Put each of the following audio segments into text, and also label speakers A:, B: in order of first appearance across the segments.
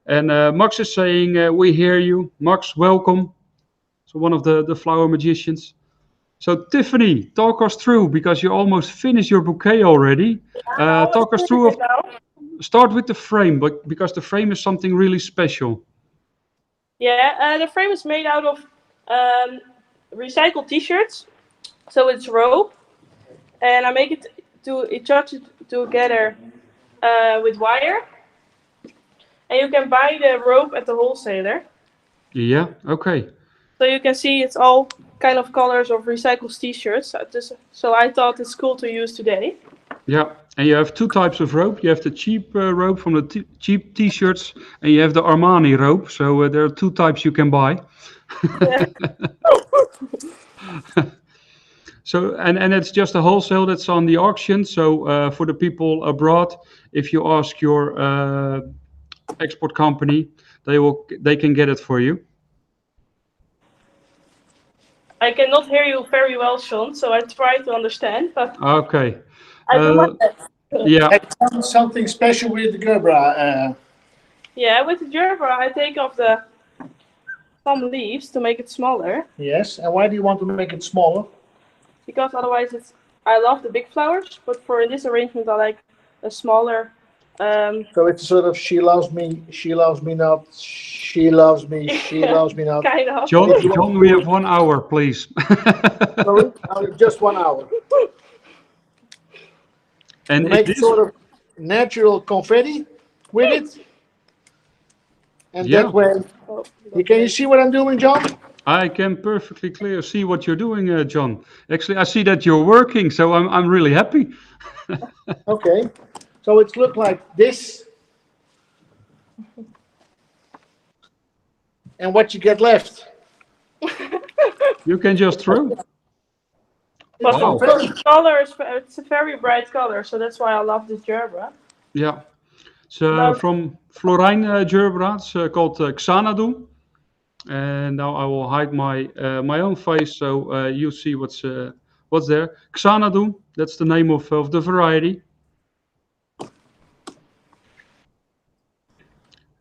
A: And Max is saying, we hear you. Max, welcome. So one of the flower magicians. So Tiffany, talk us through, because you almost finished your bouquet already.
B: I almost
A: Talk us
B: finished
A: through,
B: it now.
A: start with the frame, but because the frame is something really special.
B: Yeah, the frame is made out of recycled t-shirts. So it's rope, and I make it to attach it together with wire. And you can buy the rope at the wholesaler.
A: Yeah, okay.
B: So you can see it's all kind of colors of recycled t-shirts. So I thought it's cool to use today.
A: Yeah, and you have two types of rope. You have the cheap rope from the cheap t-shirts, and you have the Armani rope. So there are two types you can buy.
B: Yeah.
A: So and it's just a wholesale that's on the auction. So for the people abroad, if you ask your export company, they can get it for you.
B: I cannot hear you very well, Sean, so I try to understand, but
A: Okay.
B: I do my best.
A: Yeah.
C: Something special with the Gerbera.
B: Yeah, with the gerbera, I take off some leaves to make it smaller.
C: Yes, and why do you want to make it smaller?
B: Because otherwise I love the big flowers, but for this arrangement I like a smaller.
C: So it's sort of she loves me not, she loves me, she loves me not.
B: Kind of.
A: John, we have 1 hour, please.
C: Sorry? Just 1 hour.
A: And
C: You make sort of natural confetti with it. And that way, can you see what I'm doing, John?
A: I can perfectly clear see what you're doing, John. Actually, I see that you're working, so I'm really happy.
C: Okay, so it's look like this. And what you get left?
A: You can just throw.
B: But
A: Wow.
B: the color it's a very bright color, so that's why I love this gerbera.
A: Yeah. So from Florijn gerbera, it's called Xanadu. And now I will hide my own face so you see what's there. Xanadu, that's the name of the variety.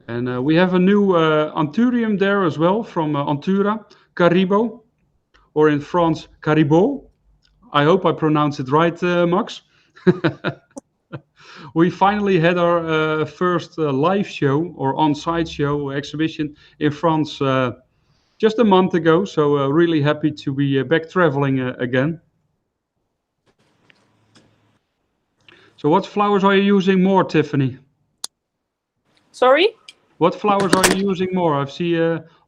A: And we have a new anthurium there as well from Antura, Caribo, or in France, Caribou. I hope I pronounce it right, Max. We finally had our first live show or on-site show exhibition in France just a month ago. So really happy to be back traveling again. So what flowers are you using more, Tiffany?
B: Sorry?
A: What flowers are you using more? I see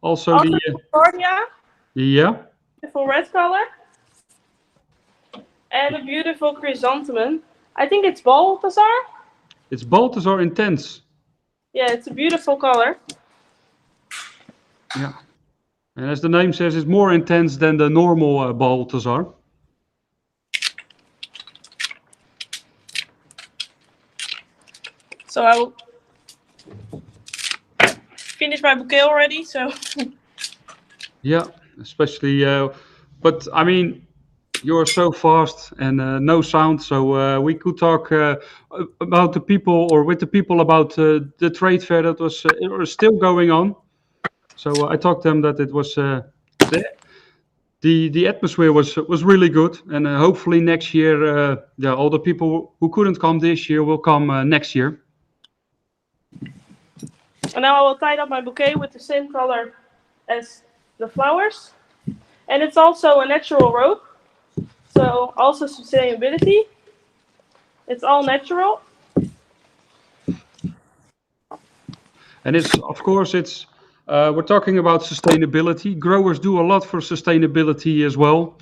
A: also the...
B: Concordia.
A: Yeah.
B: Beautiful red color. And a beautiful chrysanthemum. I think it's Balthazar.
A: It's Balthazar Intense.
B: Yeah, it's a beautiful color.
A: Yeah. And as the name says, it's more intense than the normal Balthazar.
B: So I will finish my bouquet already, so...
A: Yeah, especially... but, I mean... You're so fast and no sound, so we could talk about the people or with the people about the trade fair that was still going on. So I talked to them that it was the atmosphere was really good, and hopefully next year, yeah, all the people who couldn't come this year will come next year.
B: And now I will tie up my bouquet with the same color as the flowers, and it's also a natural rope. So also sustainability. It's all natural.
A: And it's, of course, it's we're talking about sustainability. Growers do a lot for sustainability as well.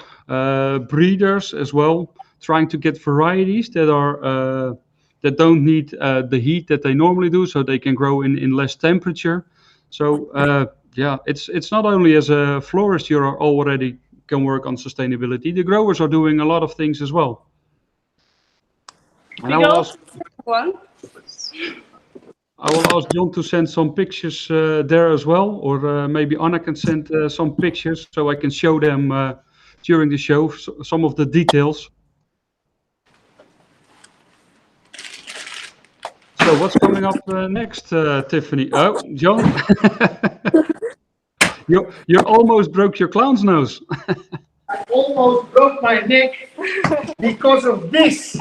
A: Breeders as well, trying to get varieties that are that don't need the heat that they normally do, so they can grow in less temperature. So yeah, it's not only as a florist you are already can work on sustainability. The growers are doing a lot of things as well. And I will ask John to send some pictures there as well, or maybe Anna can send some pictures so I can show them during the show, some of the details. So what's coming up next, Tiffany? Oh, John, you almost broke your clown's nose.
C: I almost broke my neck because of this.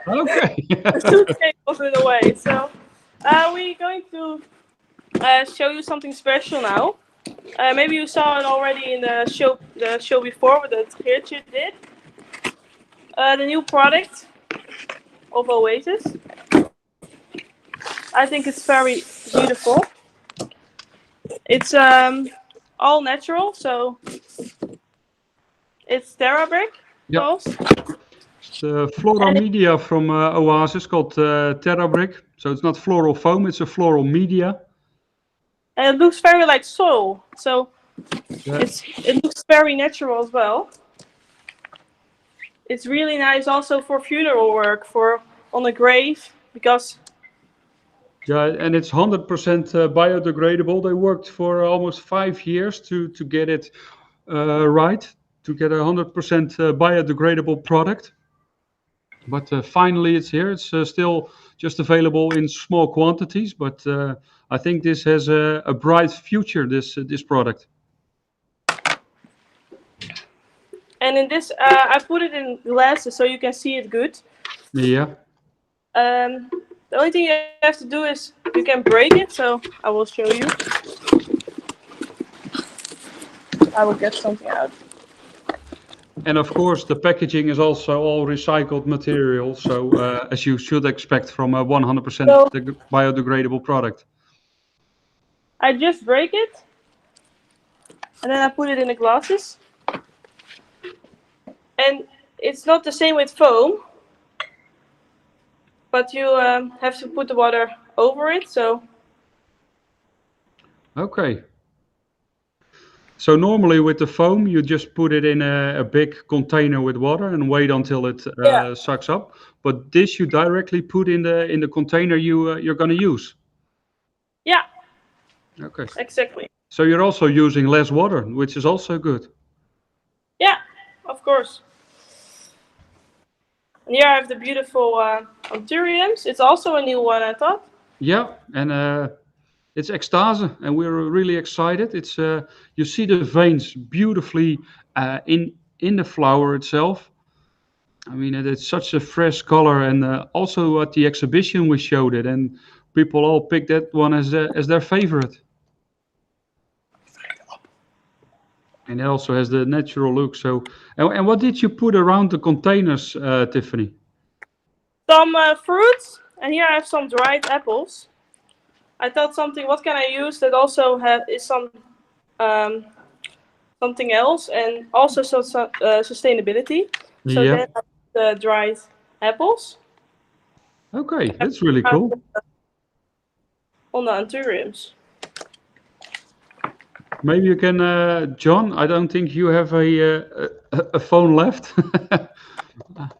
A: Okay.
B: The suitcase was in the way. So we're going to show you something special now. Maybe you saw it already in the show before with the Geertje did. The new product of Oasis. I think it's very beautiful. It's all natural, so it's Terra Brick.
A: Yeah. It's floral media from Oasis called Terra Brick. So it's not floral foam, it's a floral media.
B: And it looks very like soil, so
A: Yeah.
B: it looks very natural as well. It's really nice also for funeral work, for on a grave, because
A: Yeah, and it's 100% biodegradable. They worked for almost 5 years to get it right, to get a 100% biodegradable product. But finally it's here. It's still just available in small quantities, but I think this has a bright future, this product.
B: and in this I put it in glasses so you can see it good.
A: Yeah.
B: The only thing you have to do is you can break it, so I will show you. I will get something out.
A: And of course, the packaging is also all recycled material, so as you should expect from a 100% biodegradable product.
B: I just break it, and then I put it in the glasses. And it's not the same with foam, but you have to put the water over it, so...
A: Okay. So normally with the foam, you just put it in a big container with water and wait until it sucks up. But this you directly put in the container you're going to use.
B: Yeah.
A: Okay.
B: Exactly.
A: So you're also using less water, which is also good.
B: Yeah, of course. And here I have the beautiful Anthuriums. It's also a new one, I thought.
A: Yeah, and it's Extase, and we're really excited. It's you see the veins beautifully in the flower itself. I mean, it's such a fresh color, and also at the exhibition we showed it, and people all picked that one as their favorite. And it also has the natural look. So, and what did you put around the containers, Tiffany?
B: Some fruits, and here I have some dried apples. I thought what can I use that also is some something else, and also some sustainability. So
A: Yeah.
B: then I put the dried apples.
A: Okay, that's really cool.
B: On the Anthuriums.
A: Maybe you can, John. I don't think you have a phone left.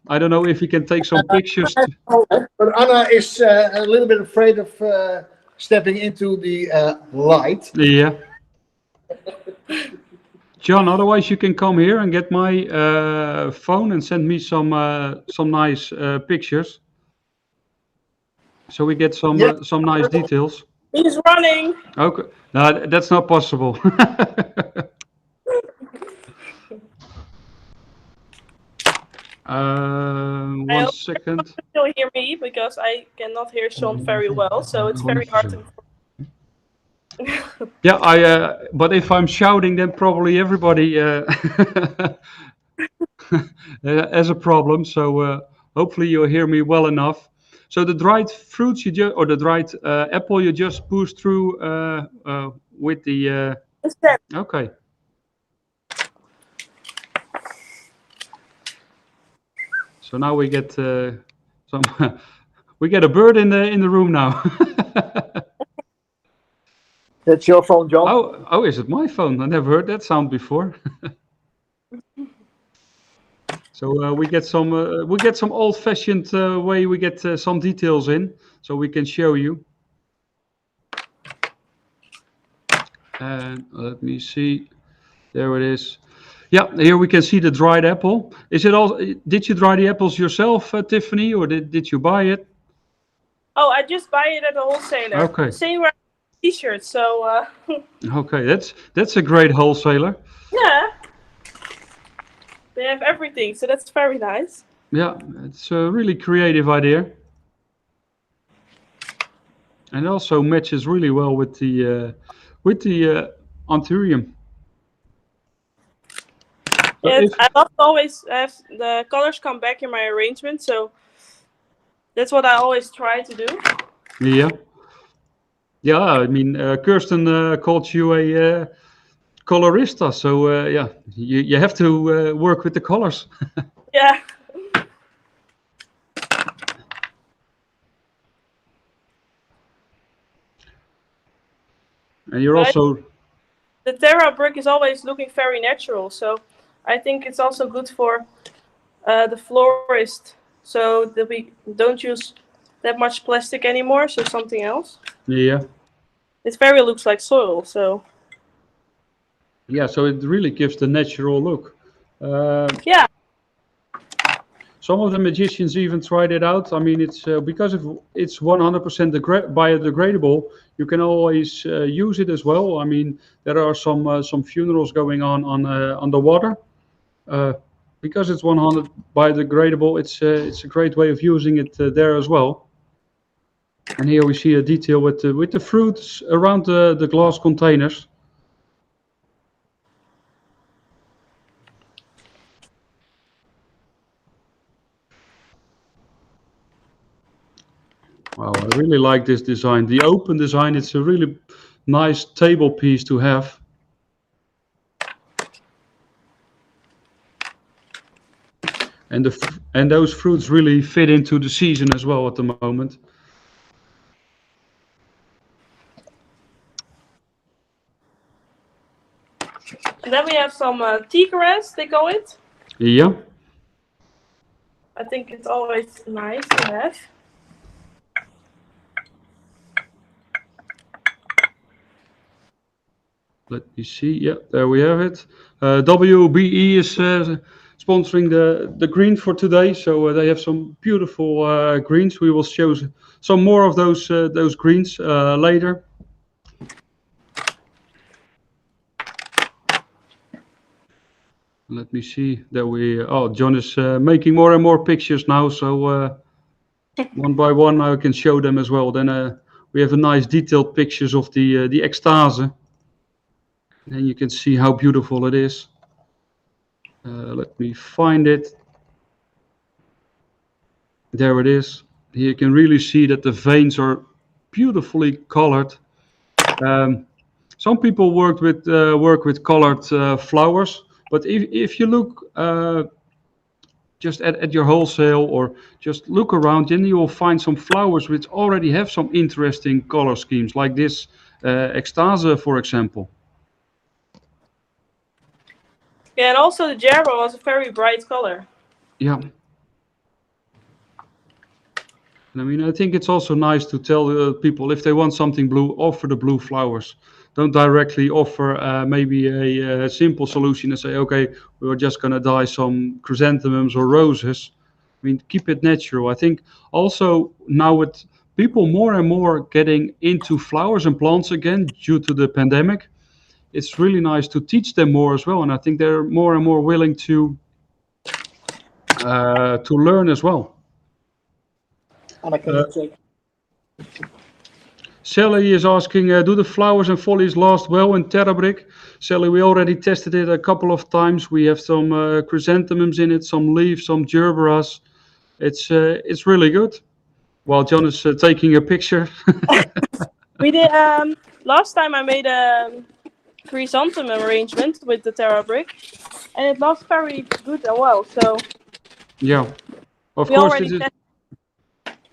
A: I don't know if you can take some pictures.
C: But Anna is a little bit afraid of stepping into the light.
A: Yeah. John, otherwise you can come here and get my phone and send me some nice pictures, so we get some nice details.
B: He's running.
A: Okay, no, that's not possible. One second.
B: You still hear me because I cannot hear Sean very well, so it's very hard to.
A: Yeah, but if I'm shouting, then probably everybody has a problem. So hopefully you'll hear me well enough. So the dried fruits or the dried apple you just push through with the. Okay. So now we get some. We get a bird in the room now.
C: That's your phone, John.
A: Oh, is it my phone? I never heard that sound before. So we get some old-fashioned way. We get some details in, so we can show you. And let me see. There it is. Yeah, here we can see the dried apple. Is it all? Did you dry the apples yourself, Tiffany, or did you buy it?
B: Oh, I just buy it at a wholesaler.
A: Okay.
B: Same way t-shirts. So
A: Okay, that's a great wholesaler.
B: yeah, they have everything. So that's very nice.
A: Yeah, it's a really creative idea. And it also matches really well with the Anthurium. So
B: Yeah,
A: if
B: I love to always have the colors come back in my arrangement. So that's what I always try to do.
A: yeah, yeah, I mean Kirsten called you a colorista, so yeah, you have to work with the colors.
B: Yeah.
A: And you're
B: But
A: also
B: the Terra brick is always looking very natural. So I think it's also good for the florist. So that we don't use that much plastic anymore. So something else.
A: yeah.
B: It very looks like soil. So
A: Yeah, so it really gives the natural look.
B: yeah.
A: Some of the magicians even tried it out. I mean, it's because it's 100% biodegradable. You can always use it as well. I mean, there are some funerals going on the water. Because it's 100 biodegradable, it's a great way of using it there as well. And here we see a detail with the fruits around the glass containers. Wow, I really like this design. The open design, it's a really nice table piece to have. And those fruits really fit into the season as well at the moment.
B: And then we have some tea grass, they call it.
A: Yeah.
B: I think it's always nice to have.
A: Let me see. Yeah, there we have it. WBE is sponsoring the green for today, so they have some beautiful greens. We will show some more of those greens later. Let me see. There we. Oh, John is making more and more pictures now, so one by one I can show them as well. Then we have a nice detailed pictures of the extase. And you can see how beautiful it is. Let me find it. There it is. Here you can really see that the veins are beautifully colored. Some people work with colored flowers, but if you look just at your wholesale or just look around, then you will find some flowers which already have some interesting color schemes, like this extase, for example.
B: Yeah, and also the gerber was a very bright color.
A: Yeah. And I mean, I think it's also nice to tell people if they want something blue, offer the blue flowers. Don't directly offer maybe a simple solution and say, okay, we're just going to dye some chrysanthemums or roses. I mean, keep it natural. I think also now with people more and more getting into flowers and plants again due to the pandemic, it's really nice to teach them more as well. And I think they're more and more willing to learn as well.
C: And I can check.
A: Sally is asking, do the flowers and foliage last well in TerraBrick? Sally, we already tested it a couple of times. We have some chrysanthemums in it, some leaves, some gerberas. It's really good. While John is taking a picture.
B: We did last time I made a chrysanthemum arrangement with the Terra brick, and it lasts very good and well. So
A: yeah, of
B: we
A: course
B: already
A: it is.
B: tested.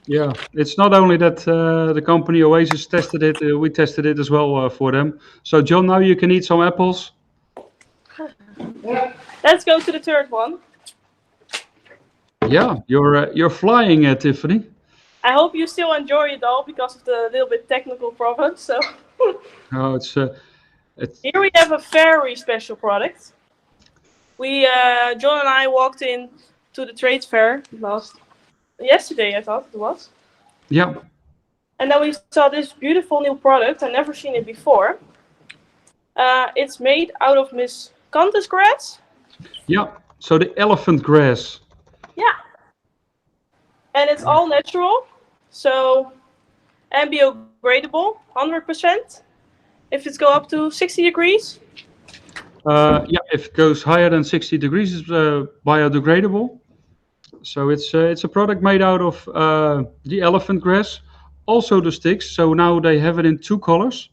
A: Yeah, it's not only that the company Oasis tested it, we tested it as well for them. So John, now you can eat some apples.
B: Let's go to the third one.
A: Yeah, you're flying, Tiffany.
B: I hope you still enjoy it all because of the little bit technical problems. So
A: Oh, it's
B: here we have a very special product. We John and I walked in to the trade fair yesterday, I thought it was.
A: yeah.
B: And then we saw this beautiful new product. I've never seen it before. It's made out of miscanthus grass.
A: Yeah, so the elephant grass.
B: Yeah. And it's all natural. So, and biodegradable, 100%. If it's go up to 60 degrees.
A: Yeah, if it goes higher than 60 degrees, it's biodegradable. So it's a product made out of the elephant grass, also the sticks. So now they have it in 2 colors.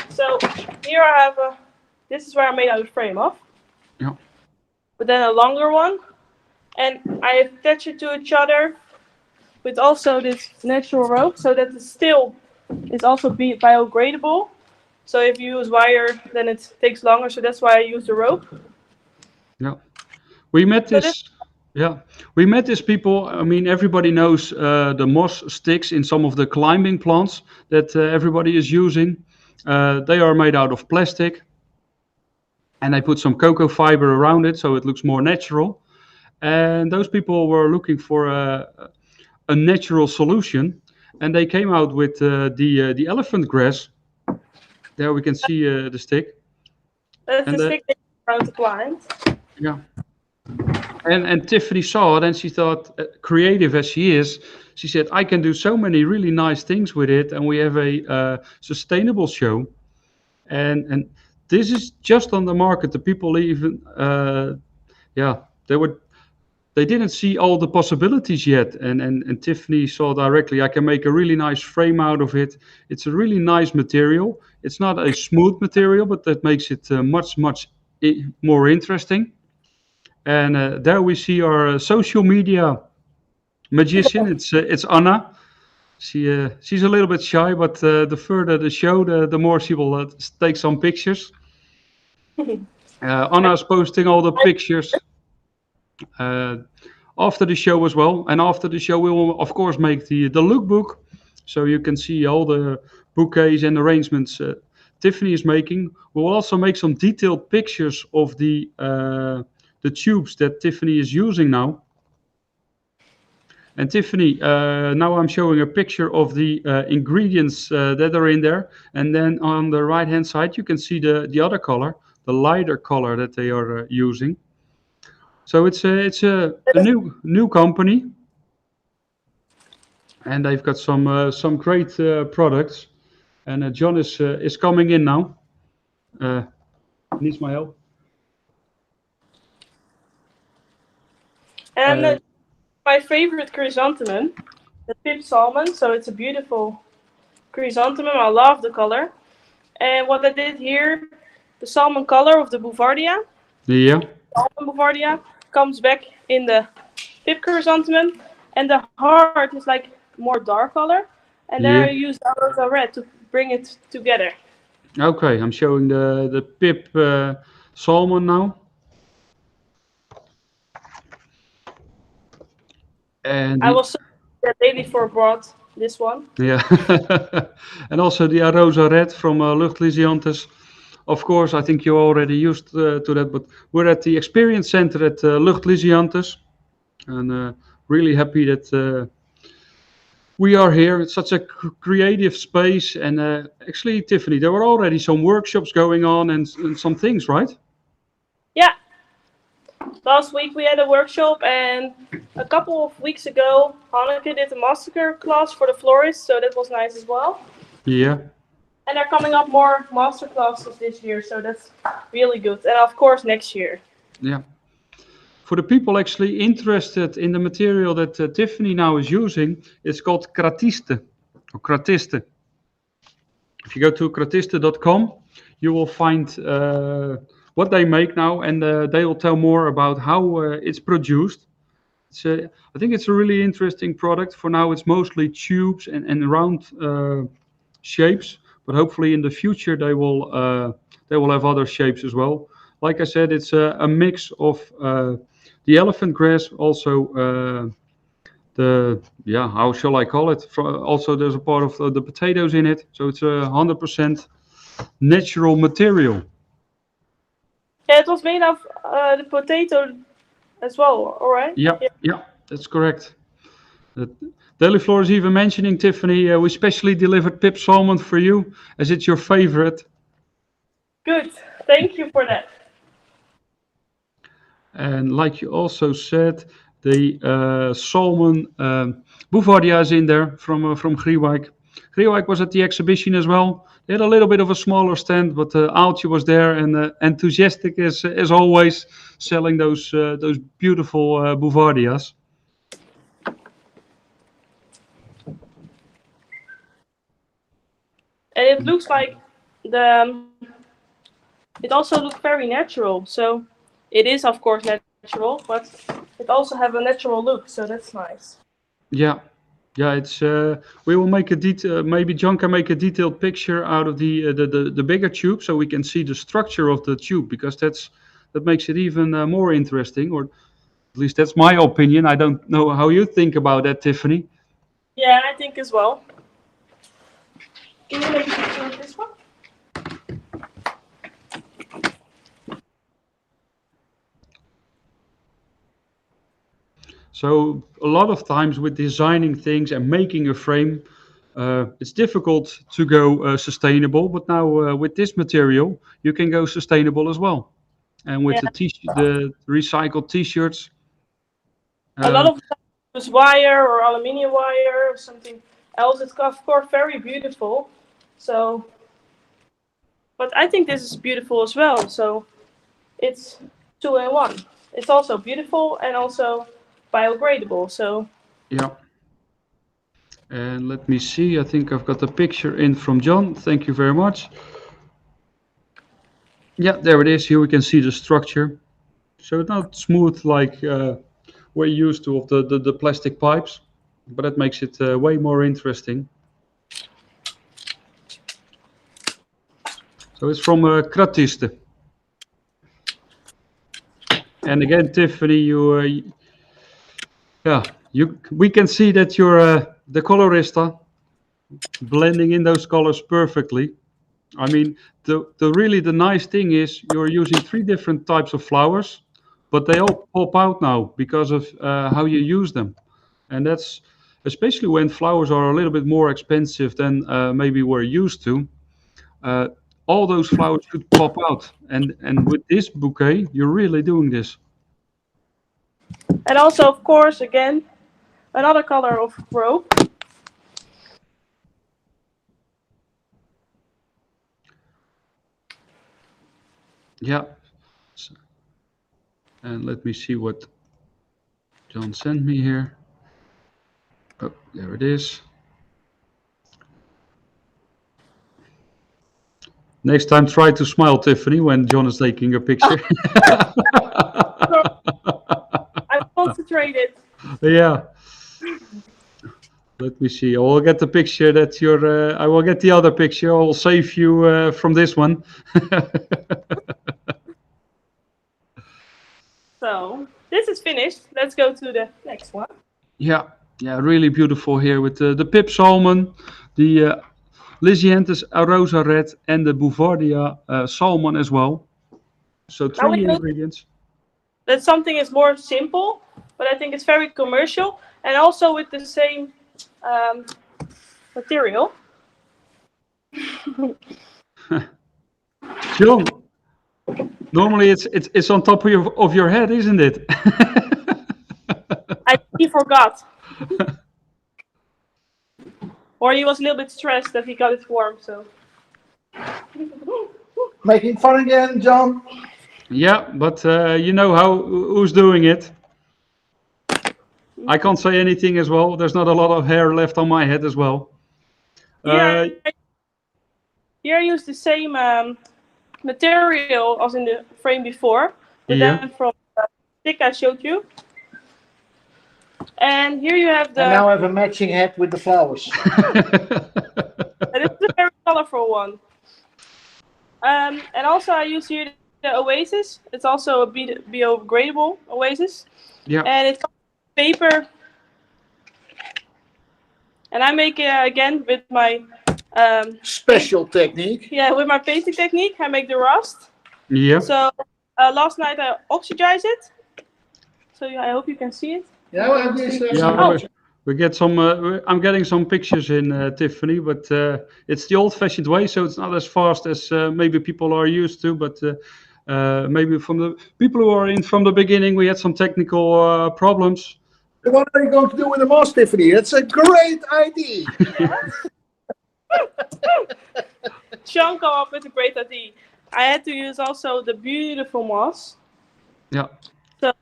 B: So here I have this is where I made out the frame of.
A: Yeah.
B: But then a longer one. And I attach it to each other with also this natural rope so that the still is also biodegradable. So if you use wire, then it takes longer. So that's why I use the rope.
A: Yeah. We met this. Yeah, we met these people. I mean, everybody knows the moss sticks in some of the climbing plants that everybody is using. They are made out of plastic, and they put some cocoa fiber around it so it looks more natural. And those people were looking for a natural solution, and they came out with the elephant grass. There we can see the stick.
B: That's
A: And
B: the stick around the plant.
A: Yeah. And Tiffany saw it and she thought, creative as she is, she said, I can do so many really nice things with it. And we have a sustainable show. And this is just on the market. The people even, yeah, they didn't see all the possibilities yet. And Tiffany saw directly, I can make a really nice frame out of it. It's a really nice material. It's not a smooth material, but that makes it much more interesting. And there we see our social media magician. It's Anna. She's a little bit shy, but the further the show, the more she will take some pictures. Anna is posting all the pictures after the show as well. And after the show, we will of course make the lookbook, so you can see all the bouquets and arrangements Tiffany is making. We will also make some detailed pictures of the tubes that Tiffany is using now. And Tiffany, now I'm showing a picture of the ingredients that are in there. And then on the right hand side, you can see the other color, the lighter color that they are using. So it's a new company. And they've got some great products. And John is coming in now. Needs my help.
B: And my favorite chrysanthemum, the Pip Salmon. So it's a beautiful chrysanthemum. I love the color. And what I did here, the salmon color of the Bouvardia.
A: Yeah.
B: Salmon Bouvardia comes back in the Pip chrysanthemum. And the heart is like more dark color. And then I used Arosa Red to bring it together.
A: Okay, I'm showing the Pip Salmon now. And
B: I was so that day before brought this one.
A: Yeah, and also the Arosa Red from Luchtlysiantes. Of course, I think you're already used to that, but we're at the Experience Center at Luchtlysiantes, and really happy that we are here. It's such a creative space, and actually, Tiffany, there were already some workshops going on and some things, right?
B: Yeah. Last week we had a workshop, and a couple of weeks ago, Hanneke did a master class for the florists, so that was nice as well.
A: Yeah.
B: And there are coming up more master classes this year, so that's really good. And of course, next year.
A: Yeah. For the people actually interested in the material that Tiffany now is using, it's called Kratiste, or Kratiste. If you go to kratiste.com, you will find what they make now, and they will tell more about how it's produced. I think it's a really interesting product. For now, it's mostly tubes and round shapes, but hopefully in the future they will have other shapes as well. Like I said, it's a mix of the elephant grass, also how shall I call it? Also, there's a part of the potatoes in it, so it's 100% natural material.
B: Yeah, it was made of the potato as well, all right?
A: Yeah, that's correct. Daily Floor is even mentioning, Tiffany, we specially delivered Pip Salmon for you, as it's your favorite.
B: Good. Thank you for that.
A: And like you also said, the Salmon Bouvardia is in there from Griewijk. Griewijk was at the exhibition as well. They had a little bit of a smaller stand, but Aaltje was there and enthusiastic as always, selling those beautiful Bouvardias.
B: And it looks like it also looks very natural. So it is, of course, natural, but it also have a natural look. So that's nice.
A: Yeah, yeah. It's we will make a maybe John can make a detailed picture out of the bigger tube, so we can see the structure of the tube, because that makes it even more interesting, or at least that's my opinion. I don't know how you think about that, Tiffany.
B: Yeah, I think as well. Can you make a picture of this one?
A: So a lot of times with designing things and making a frame, it's difficult to go sustainable. But now with this material, you can go sustainable as well. And with the recycled T-shirts,
B: A lot of use wire or aluminium wire or something else. It's of course very beautiful. So, but I think this is beautiful as well. So it's 2 in 1. It's also beautiful and also biodegradable. So
A: yeah. And let me see. I think I've got a picture in from John. Thank you very much. Yeah, there it is. Here we can see the structure. So it's not smooth like we're used to of the plastic pipes, but it makes it way more interesting. So it's from Kratiste. And again, Tiffany, we can see that you're the colorista, blending in those colors perfectly. I mean, the nice thing is you're using 3 different types of flowers, but they all pop out now because of how you use them. And that's especially when flowers are a little bit more expensive than maybe we're used to. All those flowers should pop out. And with this bouquet, you're really doing this.
B: and also of course again another color of rope.
A: Yeah. And let me see what John sent me here. Oh, there it is. Next time, try to smile, Tiffany, when John is taking a picture.
B: I'm concentrated.
A: Yeah. Let me see. I will get the picture that you're. I will get the other picture. I'll save you from this one.
B: So this is finished. Let's go to the next one.
A: Yeah, really beautiful here with the Pip Salmon, the Lysianthus Arosa Red, and the Bouvardia Salmon as well. So 3 ingredients.
B: That something is more simple, but I think it's very commercial and also with the same material.
A: John, normally it's on top of your head, isn't it?
B: He forgot. Or he was a little bit stressed that he got it warm, so.
C: Making fun again, John.
A: Yeah, but you know who's doing it. I can't say anything as well. There's not a lot of hair left on my head as well.
B: Here I used the same material as in the frame before, but then from the stick I showed you. And here you have the.
C: And now I have a matching hat with the flowers.
B: This is a very colorful one. And also I use here the Oasis. It's also a biodegradable Oasis.
A: Yeah.
B: And it's paper. And I make it again with my
C: special technique.
B: Yeah, with my painting technique, I make the rust.
A: Yeah.
B: So last night I oxidized it. So I hope you can see it.
C: Yeah, well,
A: We get some. I'm getting some pictures in, Tiffany, but it's the old-fashioned way, so it's not as fast as maybe people are used to. But maybe from the people who are in from the beginning, we had some technical problems.
C: What are you going to do with the moss, Tiffany? It's a great idea.
B: Sean came up with a great idea. I had to use also the beautiful moss.
A: Yeah.
B: So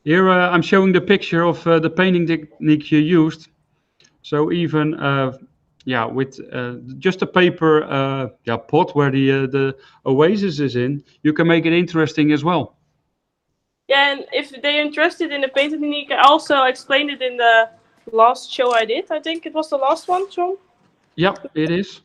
A: Here I'm showing the picture of the painting technique you used. So even yeah, with just a paper pot where the oasis is in, you can make it interesting as well.
B: yeah, and if they're interested in the paint technique, I also explained it in the last show I did. I think it was the last one, Sean.
A: Yeah, it is.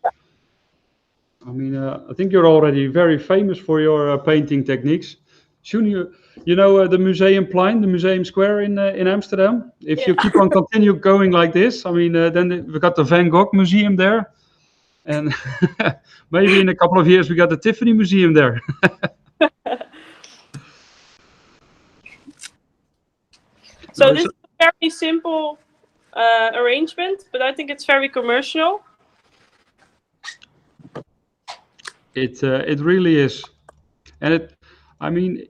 A: I mean, I think you're already very famous for your painting techniques. Soon you know the Museumplein, the Museum Square in Amsterdam. If you keep on continue going like this, I mean, then we got the Van Gogh Museum there, and maybe in a couple of years we got the Tiffany Museum there.
B: So this is a very simple arrangement, but I think it's very commercial.
A: It really is, and I mean,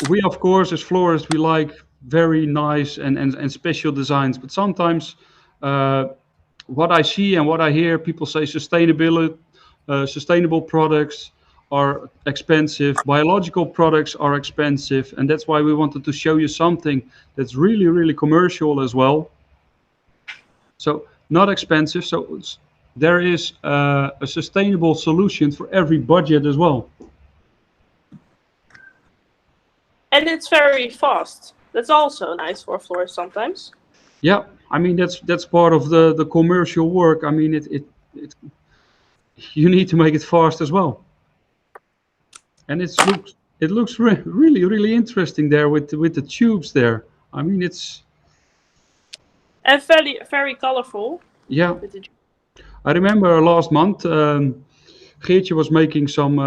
A: we of course as florists we like very nice and special designs, but sometimes what I see and what I hear people say sustainable products are expensive, biological products are expensive, and that's why we wanted to show you something that's really commercial as well. So not expensive, so there is a sustainable solution for every budget as well.
B: And it's very fast. That's also nice for a florist sometimes.
A: Yeah, I mean that's part of the commercial work. I mean it you need to make it fast as well. And it looks really interesting there with the tubes there. I mean it's
B: And very colorful.
A: yeah. I remember last month Geertje was making some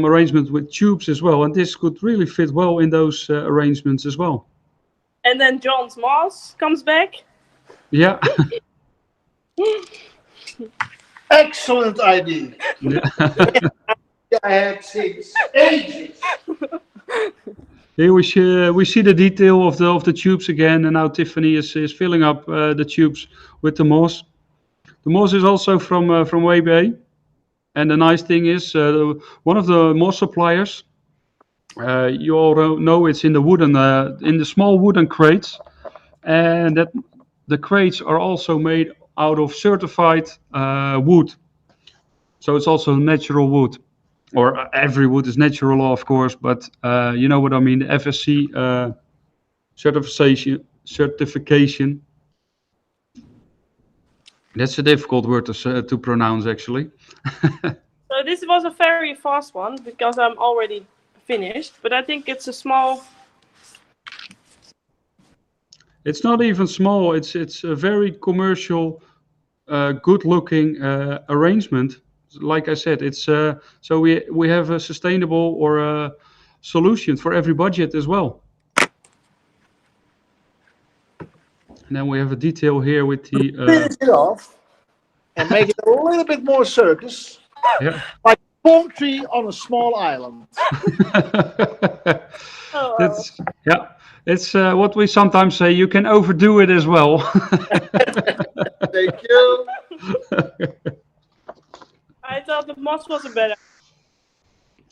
A: arrangements with tubes as well, and this could really fit well in those arrangements as well.
B: And then John's moss comes back.
A: Yeah.
C: Excellent idea. I had since ages.
A: Here we see the detail of the tubes again, and now Tiffany is filling up the tubes with the moss. The moss is also from WB, and the nice thing is one of the moss suppliers. You all know it's in the small wooden crates, and that the crates are also made out of certified wood. So it's also natural wood, or every wood is natural, of course, but you know what I mean. The FSC certification. That's a difficult word to pronounce, actually.
B: So this was a very fast one because I'm already finished, but I think it's a small.
A: It's not even small. It's a very commercial, good-looking arrangement. Like I said, it's so we have a sustainable or a solution for every budget as well. And then we have a detail here with the
C: Finish it off and make it a little bit more circus.
A: yeah.
C: Like a palm tree on a small island.
A: It's yeah. It's what we sometimes say. You can overdo it as well.
C: Thank you.
B: I thought the moss was a better.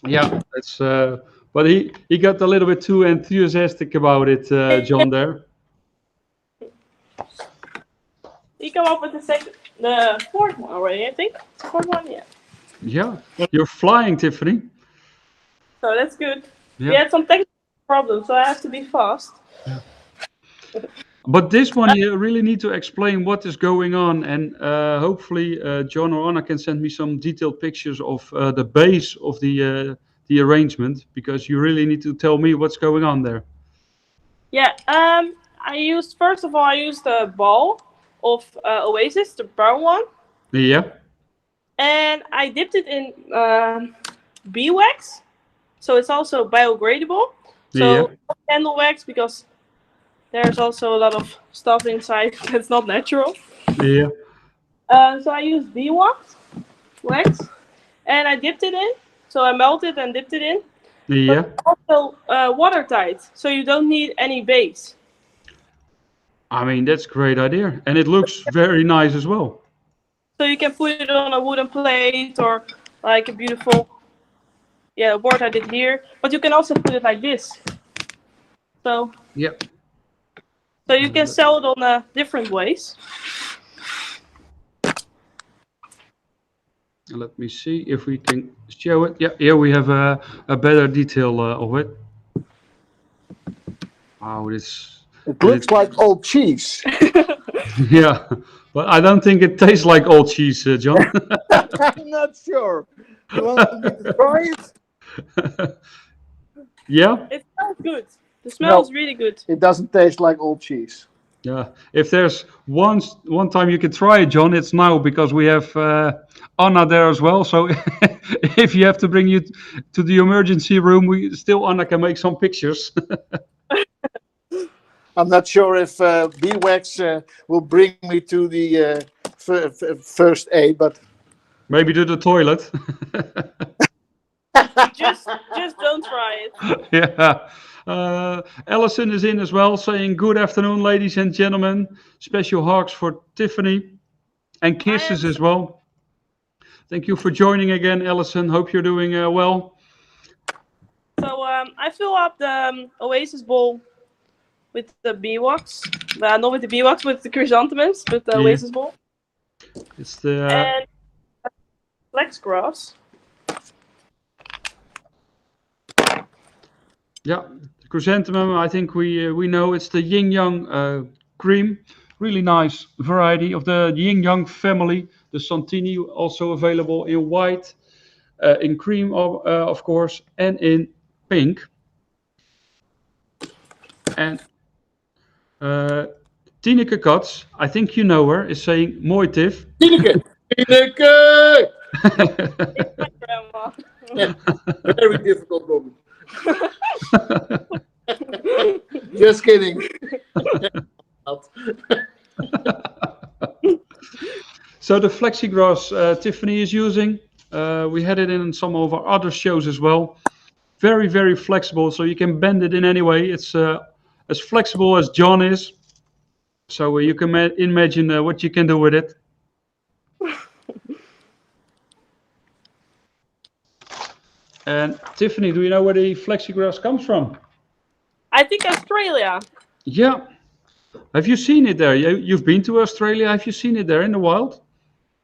A: Yeah, it's but he got a little bit too enthusiastic about it, John. There.
B: He came up with the fourth one already, I think. Fourth one, yeah.
A: Yeah, you're flying, Tiffany.
B: So that's good.
A: Yeah.
B: We had some technical problems, so I have to be fast.
A: Yeah. But this one, you really need to explain what is going on, and hopefully John or Anna can send me some detailed pictures of the base of the arrangement, because you really need to tell me what's going on there.
B: Yeah, first of all, I used a ball of Oasis, the brown one.
A: Yeah.
B: And I dipped it in beeswax, so it's also biodegradable. So candle wax, because there's also a lot of stuff inside that's not natural.
A: Yeah.
B: So I used wax, and I dipped it in. So I melted and dipped it in.
A: Yeah.
B: But also watertight, so you don't need any base.
A: I mean, that's a great idea. And it looks very nice as well.
B: So you can put it on a wooden plate or like a beautiful board I did here. But you can also put it like this. So
A: Yep.
B: So you can sell it on different ways.
A: Let me see if we can show it. Yeah, here we have a better detail of it. Wow,
C: It looks like old cheese.
A: yeah, but I don't think it tastes like old cheese, John.
C: I'm not sure. You want me to try it?
A: Yeah?
B: It smells good. The smell is really good.
C: It doesn't taste like old cheese.
A: Yeah. If there's one time you can try it, John, it's now, because we have Anna there as well. So if you have to bring you to the emergency room, Anna can make some pictures.
C: I'm not sure if beeswax will bring me to the first aid, but
A: maybe to the toilet.
B: just don't try it.
A: Yeah. Alison is in as well, saying good afternoon, ladies and gentlemen. Special hugs for Tiffany and kisses as well. Thank you for joining again, Alison. Hope you're doing well.
B: So I fill up the Oasis bowl with the beeswax. Not with the beeswax, with the chrysanthemums, with the Oasis bowl.
A: It's the
B: and flax grass.
A: Yeah, the chrysanthemum, I think we know it's the yin yang cream. Really nice variety of the yin yang family. The Santini also available in white, in cream of course, and in pink. And Tineke Katz, I think you know her, is saying mooi Tiff.
C: Tineke! Tineke!
B: It's my grandma.
C: Yeah, very difficult woman. Just kidding.
A: So the Flexigrass Tiffany is using, we had it in some of our other shows as well. Very, very flexible, so you can bend it in any way. It's as flexible as John is. So you can imagine what you can do with it. And Tiffany, do you know where the Flexigrass comes from?
B: I think Australia.
A: Yeah. Have you seen it there? You've been to Australia. Have you seen it there in the wild?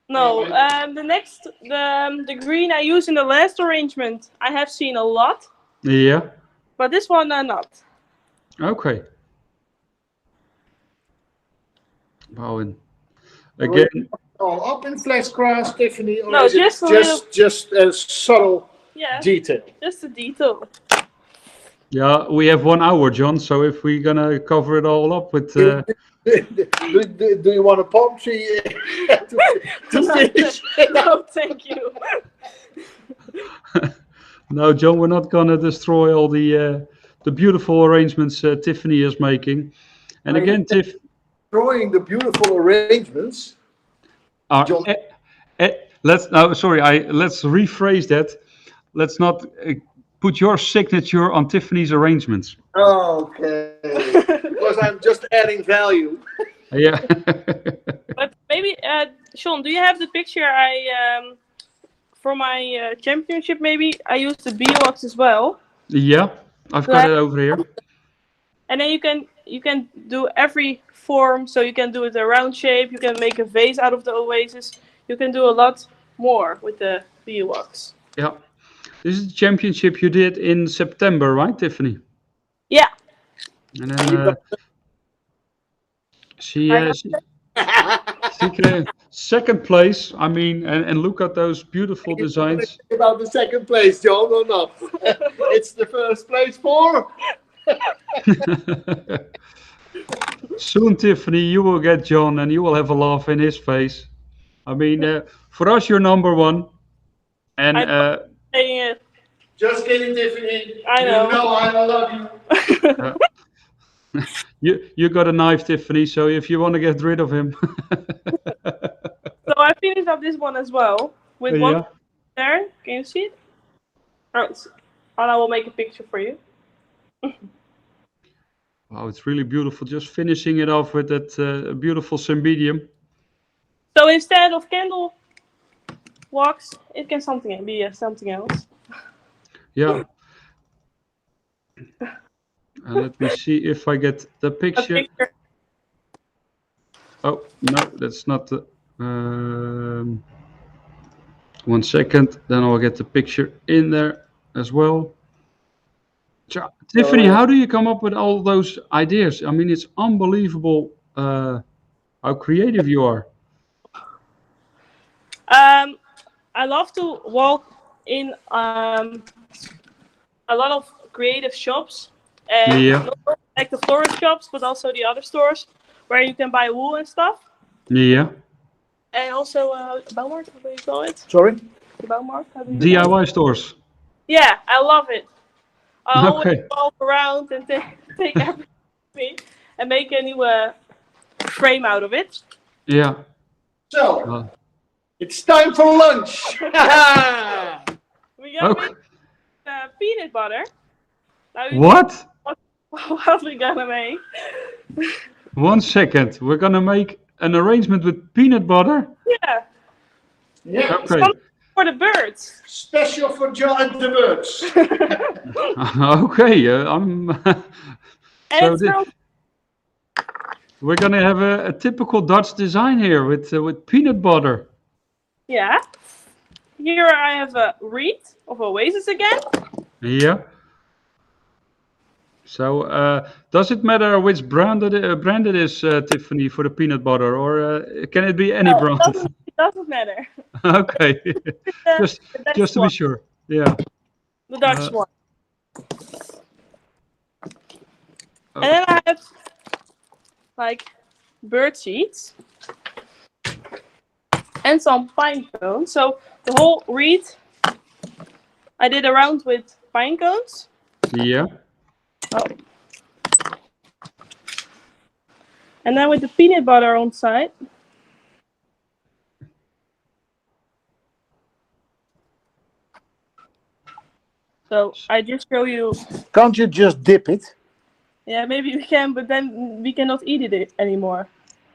B: No, the green I use in the last arrangement, I have seen a lot.
A: Yeah.
B: But this one, not.
A: Okay. Wow. And again.
C: All up in Flexigrass, Tiffany, or
B: No,
C: is it just a subtle detail?
B: Just a detail.
A: Yeah, we have 1 hour, John. So if we're gonna cover it all up with,
C: do you want a palm tree to finish?
B: No, thank you.
A: No, John, we're not gonna destroy all the beautiful arrangements Tiffany is making. And again, Tiff,
C: destroying the beautiful arrangements.
A: John. Let's rephrase that. Let's not put your signature on Tiffany's arrangements.
C: Okay, because I'm just adding value.
A: Yeah.
B: But maybe, Sean, do you have the picture for my championship? Maybe I used the beeswax as well.
A: Yeah, I've got it over here.
B: And then you can do every form. So you can do it a round shape. You can make a vase out of the Oasis. You can do a lot more with the beeswax.
A: Yeah. This is the championship you did in September, right, Tiffany?
B: Yeah.
A: And then she came second place. I mean, and look at those beautiful designs.
C: About the second place, John, or not? It's the first place for.
A: Soon, Tiffany, you will get John, and you will have a laugh in his face. I mean, for us, you're number one, and.
C: Just kidding, Tiffany.
B: I know.
C: You know I love you.
A: You got a knife, Tiffany. So if you want to get rid of him,
B: So I finished up this one as well with one
A: yeah.
B: there. Can you see it? Oh, and I will make a picture for you.
A: Wow, it's really beautiful. Just finishing it off with that beautiful Cymbidium.
B: So instead of candle wax, it can be something else.
A: Yeah. And let me see if I get the
B: A
A: picture.
B: picture.
A: Oh, no, that's not the. 1 second, then I'll get the picture in there as well. Tiffany, how do you come up with all those ideas? I mean, it's unbelievable how creative you are.
B: I love to walk in a lot of creative shops, and
A: Yeah,
B: not only like the florist shops, but also the other stores where you can buy wool and stuff.
A: yeah.
B: And also Baumarkt, how do you call it?
C: Sorry?
B: The Baumarkt, how do you call it?
A: DIY stores.
B: Yeah, I love it. I always
A: Okay.
B: walk around and take everything and make a new frame out of it.
A: Yeah.
C: So, it's time for lunch.
B: We're gonna
A: Okay.
B: make peanut butter. Now you
A: What?
B: know what we're gonna make.
A: 1 second. We're gonna make an arrangement with peanut butter.
B: Yeah,
C: Yeah,
A: Okay.
B: something for the birds.
C: special for Joe and the birds.
A: Okay. I'm.
B: And
A: So
B: it smells.
A: we're gonna have a typical Dutch design here with peanut butter.
B: Yeah. Here I have a wreath of oasis again.
A: Yeah. So, does it matter which brand it is, Tiffany, for the peanut butter, or can it be any
B: No,
A: brand?
B: it doesn't matter.
A: Okay,
B: The Dutch
A: just to be
B: one,
A: sure. Yeah.
B: the Dutch one.
A: Oh,
B: And then I have like bird seeds and some pine cones. So the whole wreath I did around with pine cones.
A: yeah.
B: Oh. And then with the peanut butter on side. So I just show you.
C: Can't you just dip it?
B: Yeah, maybe we can, but then we cannot eat it anymore.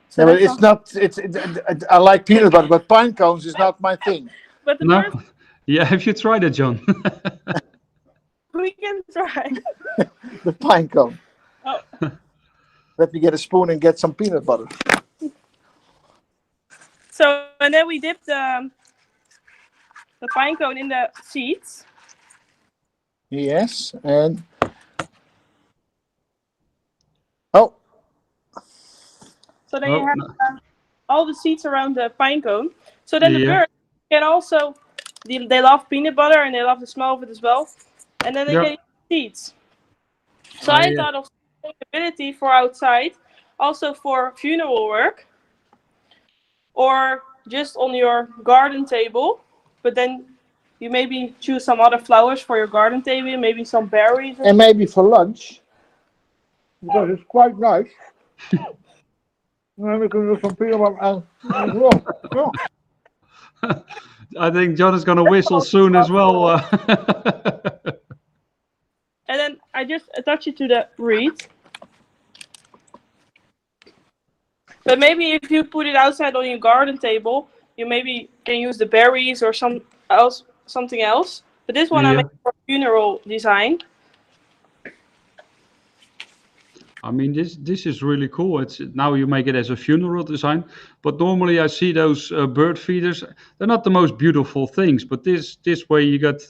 B: So
C: No, but
B: that's
C: it's not. I like peanut butter, but pine cones is not my thing.
B: But the
A: No.
B: birds,
A: Yeah. Have you tried it, John?
B: we can try.
C: The pine cone.
B: Oh.
C: Let me get a spoon and get some peanut butter.
B: So and then we dip the pine cone in the seeds.
C: Yes, and oh,
B: So then
A: Oh,
B: you have
A: no.
B: all the seeds around the pine cone. So then the
A: Yeah.
B: birds can also, they love peanut butter and they love the smell of it as well. And then they
A: Yeah.
B: can eat seeds. So I thought of sustainability for outside, also for funeral work, or just on your garden table. But then you maybe choose some other flowers for your garden table, maybe some berries.
C: and maybe for lunch because it's quite nice. And we can do some peanut butter and
A: I think John is gonna whistle soon as well.
B: And then I just attach it to the wreath. But maybe if you put it outside on your garden table, you maybe can use the berries or something else. But this one I
A: Yeah.
B: make for funeral design.
A: I mean, this is really cool. It's now you make it as a funeral design, but normally I see those bird feeders. They're not the most beautiful things, but this way you got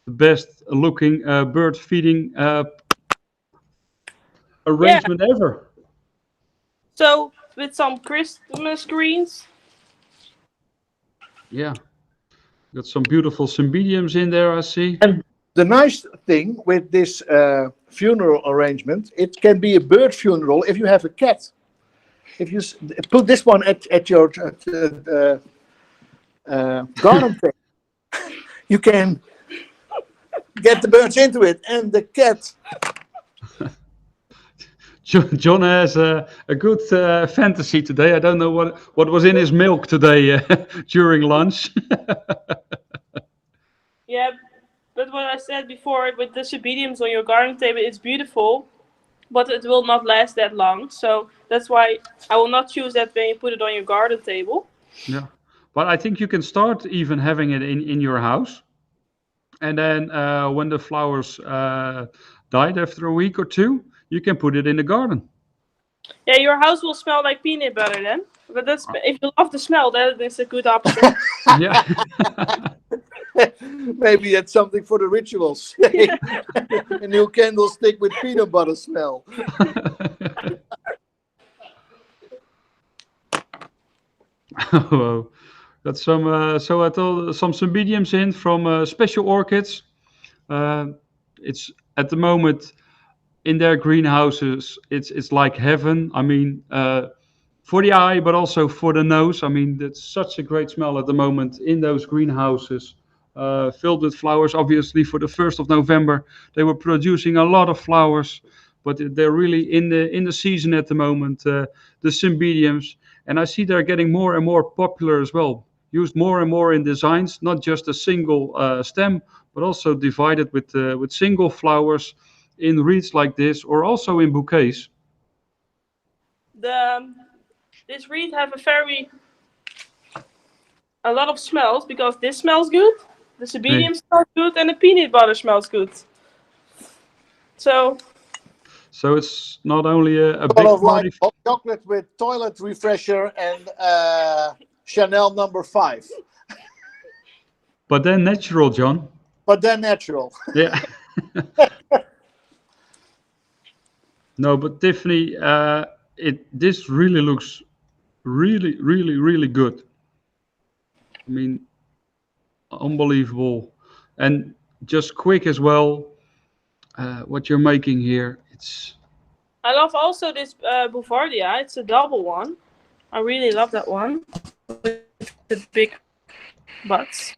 A: the best looking bird feeding arrangement ever.
B: So with some Christmas greens.
A: Yeah, got some beautiful Cymbidiums in there. I see.
C: And the nice thing with this funeral arrangement, it can be a bird funeral if you have a cat. If you put this one at your garden table, you can get the birds into it and the cat.
A: John has a good fantasy today. I don't know what was in his milk today during lunch.
B: Yeah, but what I said before with the Cymbidiums on your garden table, it's beautiful, but it will not last that long. So that's why I will not choose that when you put it on your garden table.
A: Yeah, but I think you can start even having it in your house, and then when the flowers died after a week or two, you can put it in the garden.
B: Yeah, your house will smell like peanut butter then. But that's if you love the smell, that is a good option.
A: Yeah.
C: Maybe that's something for the rituals. A new candlestick with peanut butter smell.
A: Oh, got some. So I told some Cymbidiums in from Special Orchids. It's at the moment in their greenhouses. It's like heaven. I mean, for the eye, but also for the nose. I mean, that's such a great smell at the moment in those greenhouses, filled with flowers. Obviously, for the 1st of November, they were producing a lot of flowers, but they're really in the season at the moment. The Cymbidiums, and I see they're getting more and more popular as well. Used more and more in designs, not just a single stem, but also divided with single flowers in wreaths like this, or also in bouquets.
B: This wreath have a lot of smells because this smells good, the Cymbidium smells good, and the peanut butter smells good. So
A: it's not only a
C: Sort
A: big
C: of like
A: party.
C: hot chocolate with toilet refresher and Chanel number 5.
A: But then natural, John.
C: But then natural.
A: Yeah. No, but Tiffany, this really looks really good. I mean, unbelievable, and just quick as well. What you're making here, it's
B: I love also this Bouvardia. It's a double one. I really love that one with the big butts.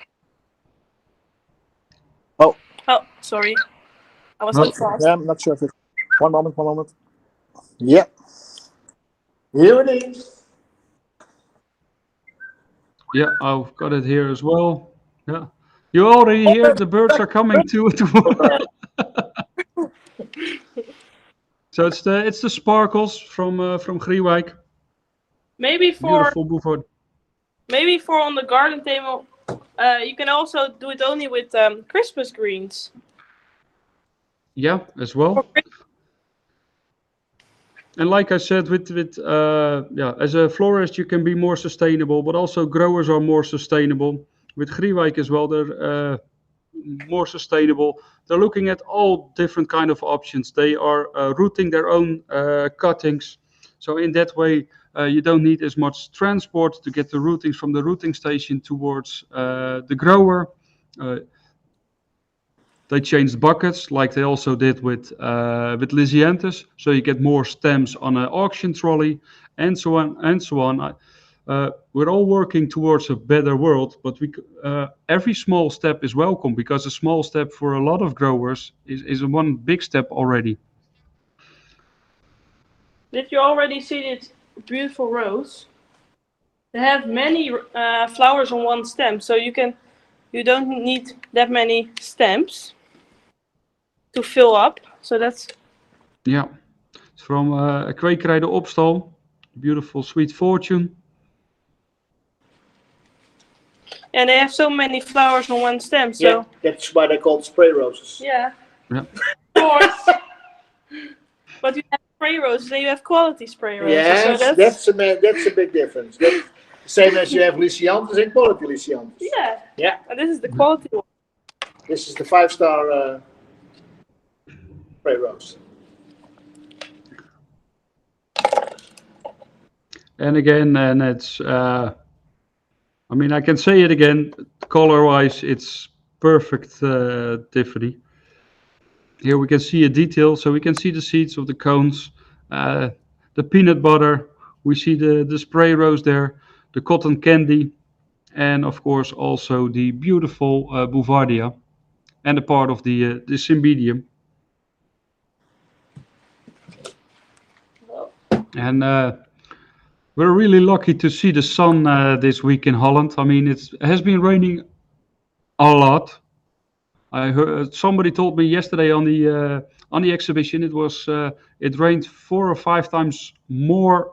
C: Oh,
B: sorry, I was
A: No.
B: so fast.
C: yeah, I'm not sure if it. One moment. Yeah. Here it is.
A: yeah, I've got it here as well. Yeah, you already hear the birds are coming to. So it's the sparkles from Griewijk.
B: Maybe
A: Beautiful Bouffard.
B: for on the garden table, you can also do it only with Christmas greens.
A: Yeah, as well. And like I said, with as a florist, you can be more sustainable, but also growers are more sustainable. With Griewijk as well, they're more sustainable. They're looking at all different kind of options. They are rooting their own cuttings, so in that way, you don't need as much transport to get the rootings from the rooting station towards the grower. They changed buckets like they also did with Lysianthus, so you get more stems on an auction trolley, and so on and so on. We're all working towards a better world, but every small step is welcome, because a small step for a lot of growers is one big step already.
B: Did you already see this beautiful rose? They have many flowers on one stem, so you don't need that many stems to fill up. So that's
A: Yeah, it's from Kwekerij de Opstal, beautiful Sweet Fortune.
B: and they have so many flowers on one stem. So
C: Yeah, that's why they're called spray roses.
B: yeah.
A: Yeah.
B: Of course. But you have spray roses and you have quality spray roses.
C: Yes,
B: so
C: that's a big difference. That's the same as you have Lysianthus and quality Lysianthus.
B: yeah.
C: Yeah.
B: And this is the quality one.
C: This is the 5-star spray rose.
A: And again, and it's, I mean, I can say it again, color-wise, it's perfect, Tiffany. Here we can see a detail, so we can see the seeds of the cones, the peanut butter, we see the spray rose there, the cotton candy, and of course also the beautiful Bouvardia, and a part of the Cymbidium. And we're really lucky to see the sun this week in Holland. I mean, it has been raining a lot. I heard somebody told me yesterday on the exhibition it rained 4 or 5 times more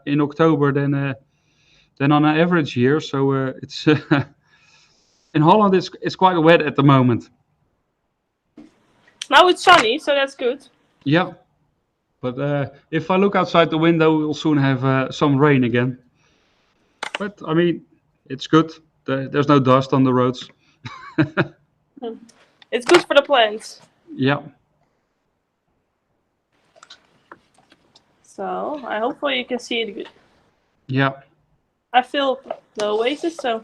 A: in October than on an average year. So it's in Holland it's quite wet at the moment.
B: Now it's sunny, so that's good.
A: Yeah, but if I look outside the window, we'll soon have some rain again. But I mean, it's good. There's no dust on the roads.
B: It's good for the plants.
A: Yeah.
B: So hopefully you can see it good.
A: Yeah.
B: I feel the oasis, so.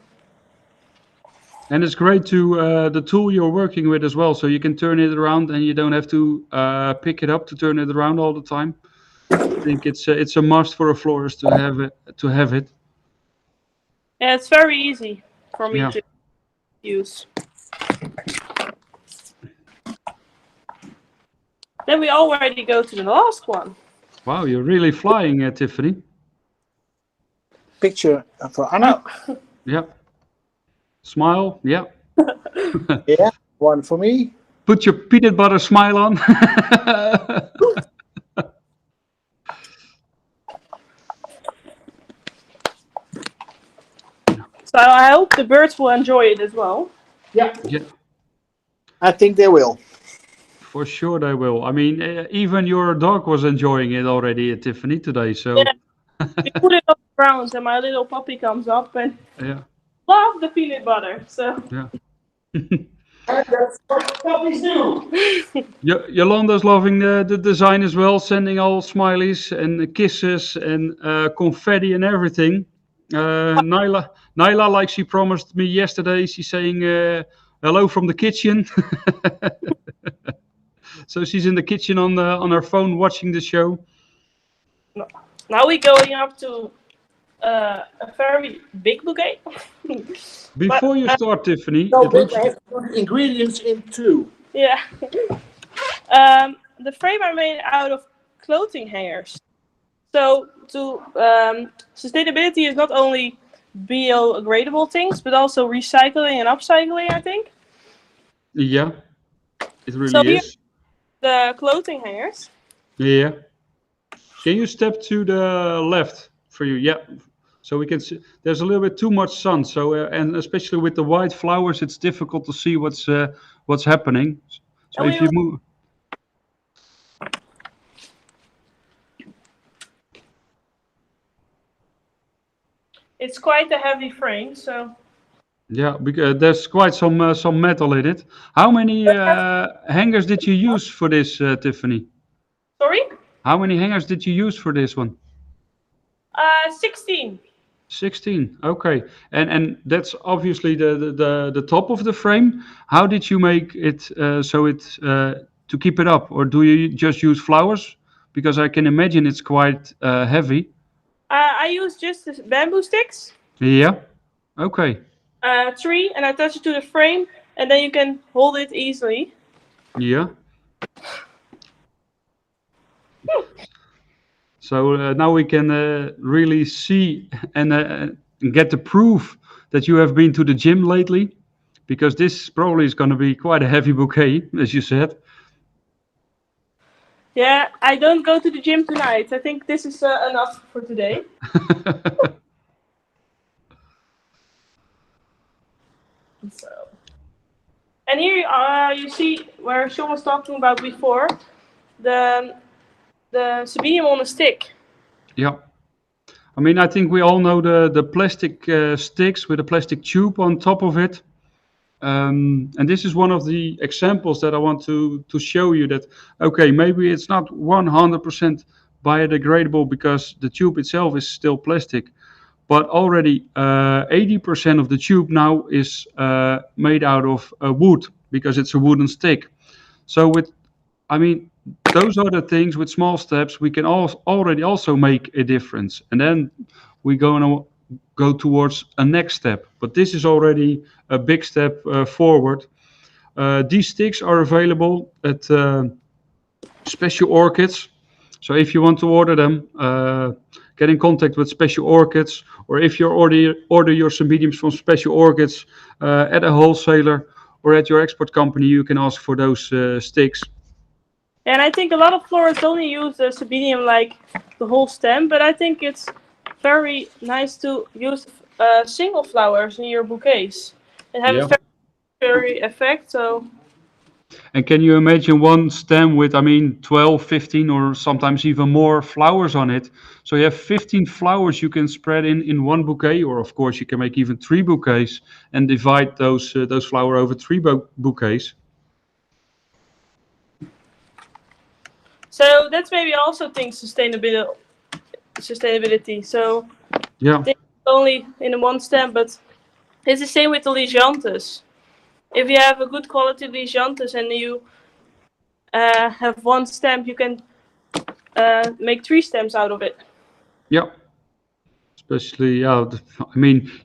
A: And it's great to the tool you're working with as well, so you can turn it around and you don't have to pick it up to turn it around all the time. I think it's a must for a florist to have it.
B: Yeah, it's very easy for me
A: Yeah.
B: to use. Then we already go to the last one.
A: Wow, you're really flying, Tiffany.
C: Picture for Anna.
A: Yeah. Smile. Yeah.
C: Yeah, one for me.
A: Put your peanut butter smile on.
B: So I hope the birds will enjoy it as well.
C: Yeah,
A: Yeah,
C: I think they will.
A: for sure they will. I mean, even your dog was enjoying it already, Tiffany, today. So
B: Yeah. We put it on the ground and my little puppy comes up and
A: yeah,
B: love the peanut butter. So
A: yeah.
C: That's what puppies do.
A: Yolanda's loving the design as well, sending all smileys and kisses and confetti and everything. Nyla, like she promised me yesterday, she's saying hello from the kitchen. So she's in the kitchen on her phone watching the show.
B: now we're going up to a very big bouquet.
A: Before you start, Tiffany,
C: So
A: it looks
C: I have to put the ingredients in too.
B: Yeah. The frame I made out of clothing hangers. So sustainability is not only biodegradable things, but also recycling and upcycling, I think.
A: yeah, it really
B: So here-
A: is.
B: The clothing hangers.
A: Yeah. Can you step to the left for you? Yeah. So we can see there's a little bit too much sun. So and especially with the white flowers, it's difficult to see what's happening. So
B: And
A: if
B: we
A: you move,
B: It's quite a heavy frame, so
A: yeah, because there's quite some metal in it. How many hangers did you use for this, Tiffany?
B: sorry.
A: How many hangers did you use for this one?
B: 16.
A: 16. Okay, and that's obviously the top of the frame. How did you make it so it's to keep it up, or do you just use flowers? Because I can imagine it's quite heavy.
B: I use just the bamboo sticks,
A: Yeah. Okay.
B: 3, and I attach it to the frame, and then you can hold it easily.
A: Yeah. So now we can really see and get the proof that you have been to the gym lately, because this probably is going to be quite a heavy bouquet, as you said.
B: Yeah, I don't go to the gym tonight. I think this is enough for today. So, and here you see where Sean was talking about before, the Cymbidium on a stick.
A: Yeah. I mean, I think we all know the plastic sticks with a plastic tube on top of it. And this is one of the examples that I want to show you that, okay, maybe it's not 100% biodegradable because the tube itself is still plastic, but already 80% of the tube now is made out of wood because it's a wooden stick. So I mean, those are the things with small steps we can already also make a difference. And then we're going to go towards a next step. But this is already a big step forward. These sticks are available at Special Orchids. So if you want to order them, get in contact with Special Orchids, or if you order your Cymbidiums from Special Orchids at a wholesaler or at your export company, you can ask for those sticks.
B: And I think a lot of florists only use the Cymbidium like the whole stem, but I think it's very nice to use single flowers in your bouquets and have a very effect. So.
A: And can you imagine one stem with, 12, 15, or sometimes even more flowers on it? So you have 15 flowers you can spread in one bouquet, or of course you can make even 3 bouquets and divide those flowers over 3 bouquets.
B: So that's maybe also think sustainability. So
A: Yeah.
B: Only in one stem, but it's the same with the Lysianthus. If you have a good quality Lysianthus and you have one stem, you can make 3 stems out of it.
A: Yeah. Especially,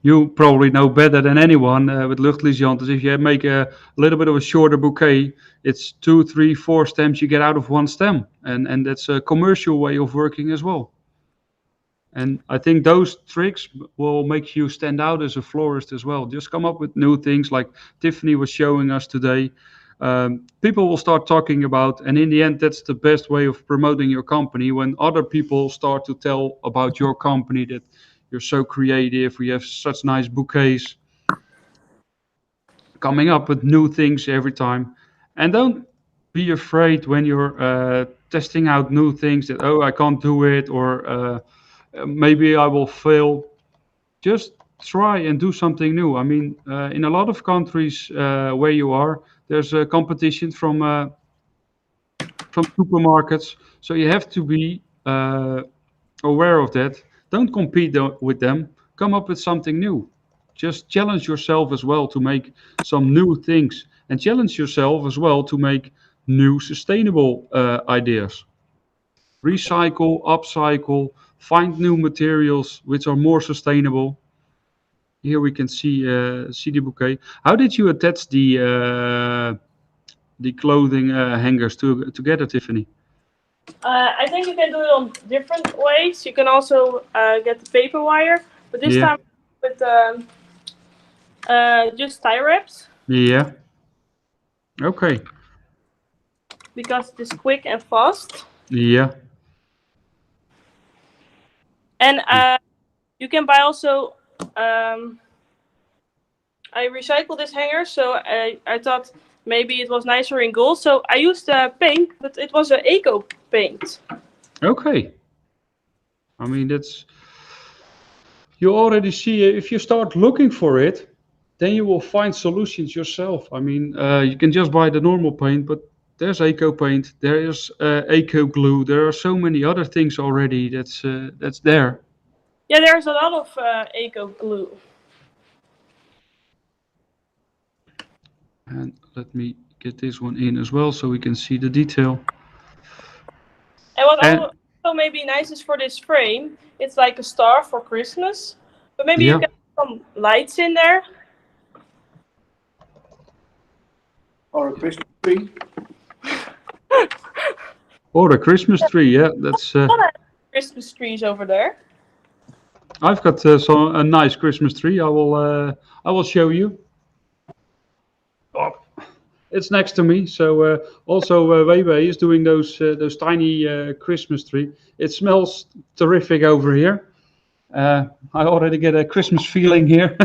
A: you probably know better than anyone with Luchtlysianthus. If you make a little bit of a shorter bouquet, it's 2, 3, 4 stems you get out of one stem. And that's a commercial way of working as well. And I think those tricks will make you stand out as a florist as well. Just come up with new things like Tiffany was showing us today. People will start talking about, and in the end, that's the best way of promoting your company, when other people start to tell about your company, that you're so creative, we have such nice bouquets, coming up with new things every time. And don't be afraid when you're testing out new things that, I can't do it, or maybe I will fail. Just try and do something new. In a lot of countries where you are, there's a competition from supermarkets, so you have to be aware of that. Don't compete with them. Come up with something new. Just challenge yourself as well to make some new things, and challenge yourself as well to make new sustainable ideas. Recycle, upcycle, find new materials which are more sustainable. Here we can see the bouquet. How did you attach the clothing hangers together, Tiffany?
B: I think you can do it on different ways. You can also get the paper wire, but this time with just tie wraps.
A: Yeah. Okay.
B: Because it is quick and fast.
A: Yeah.
B: And you can buy also. I recycled this hanger, so I thought maybe it was nicer in gold. So I used paint, but it was an eco paint.
A: Okay. That's, you already see, if you start looking for it, then you will find solutions yourself. You can just buy the normal paint, but there's eco paint, there is eco glue, there are so many other things already that's there.
B: Yeah, there's a lot of eco glue.
A: And let me get this one in as well so we can see the detail.
B: And what also maybe nice is for this frame, it's like a star for Christmas, but maybe you can put some lights in there.
C: Or a Christmas tree.
A: Or a Christmas tree, yeah. That's
B: Christmas trees over there.
A: I've got a nice Christmas tree. I will show you. Oh, it's next to me. So also Weiwei is doing those tiny Christmas tree. It smells terrific over here. I already get a Christmas feeling here.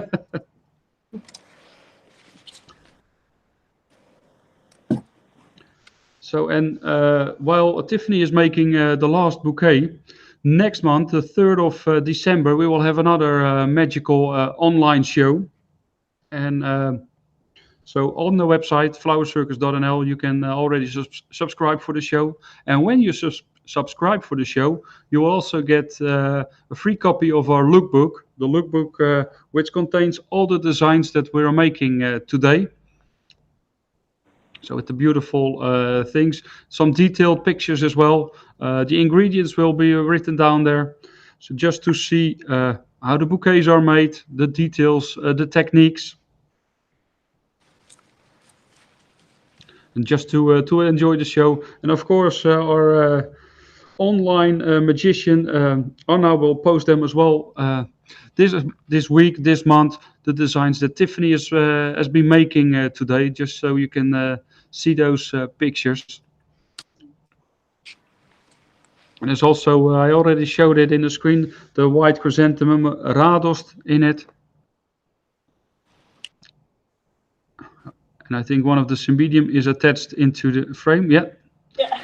A: So, and while Tiffany is making the last bouquet, next month, the 3rd of December, we will have another magical online show. And so on the website, flowercircus.nl, you can already subscribe for the show. And when you subscribe for the show, you will also get a free copy of our lookbook, the lookbook which contains all the designs that we are making today. So with the beautiful things, some detailed pictures as well. The ingredients will be written down there. So just to see how the bouquets are made, the details, the techniques. And just to enjoy the show. And of course, our online magician. Anna will post them as well. This week, this month, the designs that Tiffany has been making today, just so you can see those pictures. And there's also, I already showed it in the screen, the white chrysanthemum radost in it. And I think one of the Cymbidium is attached into the frame. Yeah.
B: Yeah.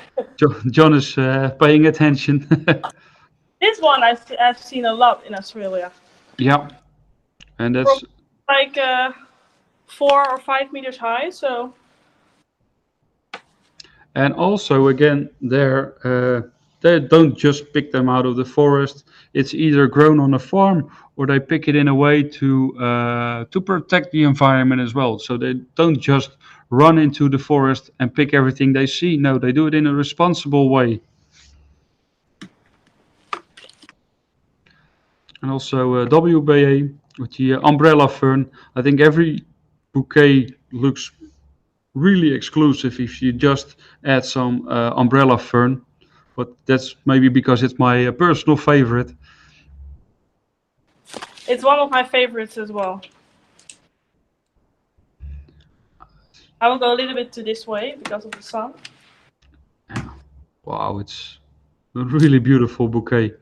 A: John is paying attention.
B: This one I've seen a lot in Australia.
A: Yeah. And that's
B: like 4 or 5 meters high. So.
A: And also again, they don't just pick them out of the forest. It's either grown on a farm or they pick it in a way to protect the environment as well. So they don't just run into the forest and pick everything they see. No, they do it in a responsible way. And also WBA with the umbrella fern. I think every bouquet looks really exclusive if you just add some umbrella fern. But that's maybe because it's my personal favorite.
B: It's one of my favorites as well. I will go a little bit to this way because of the sun.
A: Wow, it's a really beautiful bouquet.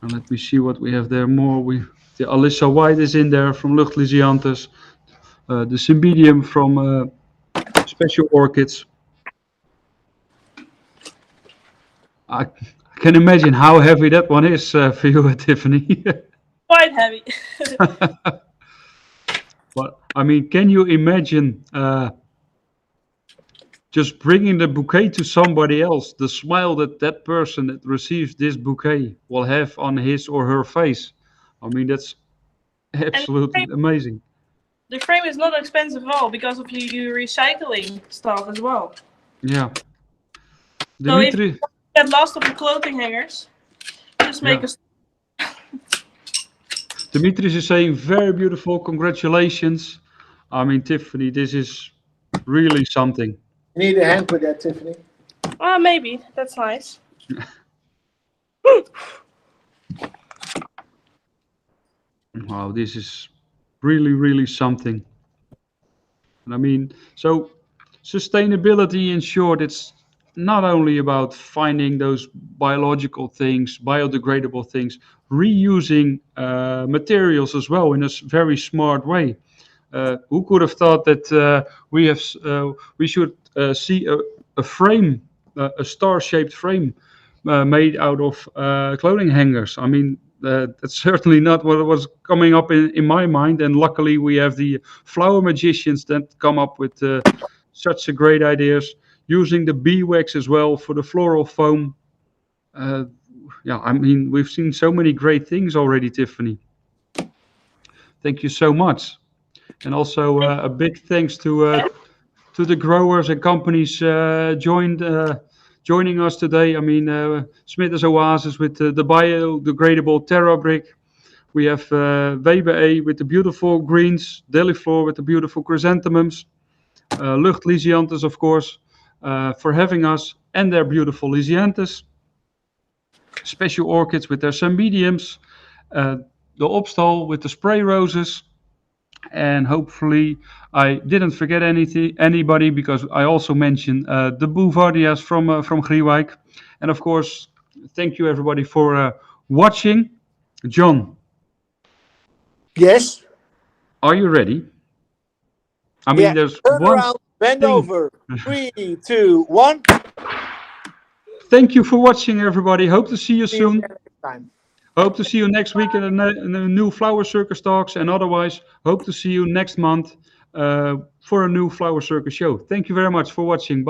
A: And let me see what we have there more. The Alissa White is in there from Lucht Lysianthus. The Cymbidium from Special Orchids. I can imagine how heavy that one is for you, Tiffany.
B: Quite heavy.
A: But I mean, can you imagine just bringing the bouquet to somebody else? The smile that that person that receives this bouquet will have on his or her face. I mean, that's absolutely amazing.
B: The frame is not expensive at all because of you recycling stuff as well.
A: Yeah.
B: So if
A: Dimitri,
B: you get lost of the clothing hangers, just make a.
A: Dimitris is saying very beautiful. Congratulations. I mean, Tiffany, this is really something.
C: You need a hand with that, Tiffany.
B: Maybe that's nice.
A: Wow, this is really, really something. And I mean, so sustainability in short, it's not only about finding those biological things, biodegradable things, reusing materials as well in a very smart way. Who could have thought that we should see a frame, a star-shaped frame made out of clothing hangers? I mean, that's certainly not what was coming up in my mind. And luckily, we have the flower magicians that come up with such a great ideas, using the bee wax as well for the floral foam. Yeah, I mean, we've seen so many great things already, Tiffany. Thank you so much. And also a big thanks to the growers and companies joining us today. I mean, Smithers Oasis with the biodegradable Terra brick. We have Weber A with the beautiful greens, Deliflor with the beautiful chrysanthemums, Lucht Lysianthus, of course, for having us, and their beautiful Lysianthus. Special Orchids with their Cymbidiums, the Opstal with the spray roses. And hopefully I didn't forget anybody, because I also mentioned the Bouvardias from Griewijk. And of course, thank you everybody for watching. John.
C: Yes.
A: Are you ready? I mean, there's
C: turn
A: one
C: around, bend
A: thing.
C: over. 3, 2, 1.
A: Thank you for watching, everybody. Hope to see you soon.
C: Next time.
A: Hope to see you next week in a new Flower Circus Talks, and otherwise, hope to see you next month for a new Flower Circus show. Thank you very much for watching. Bye.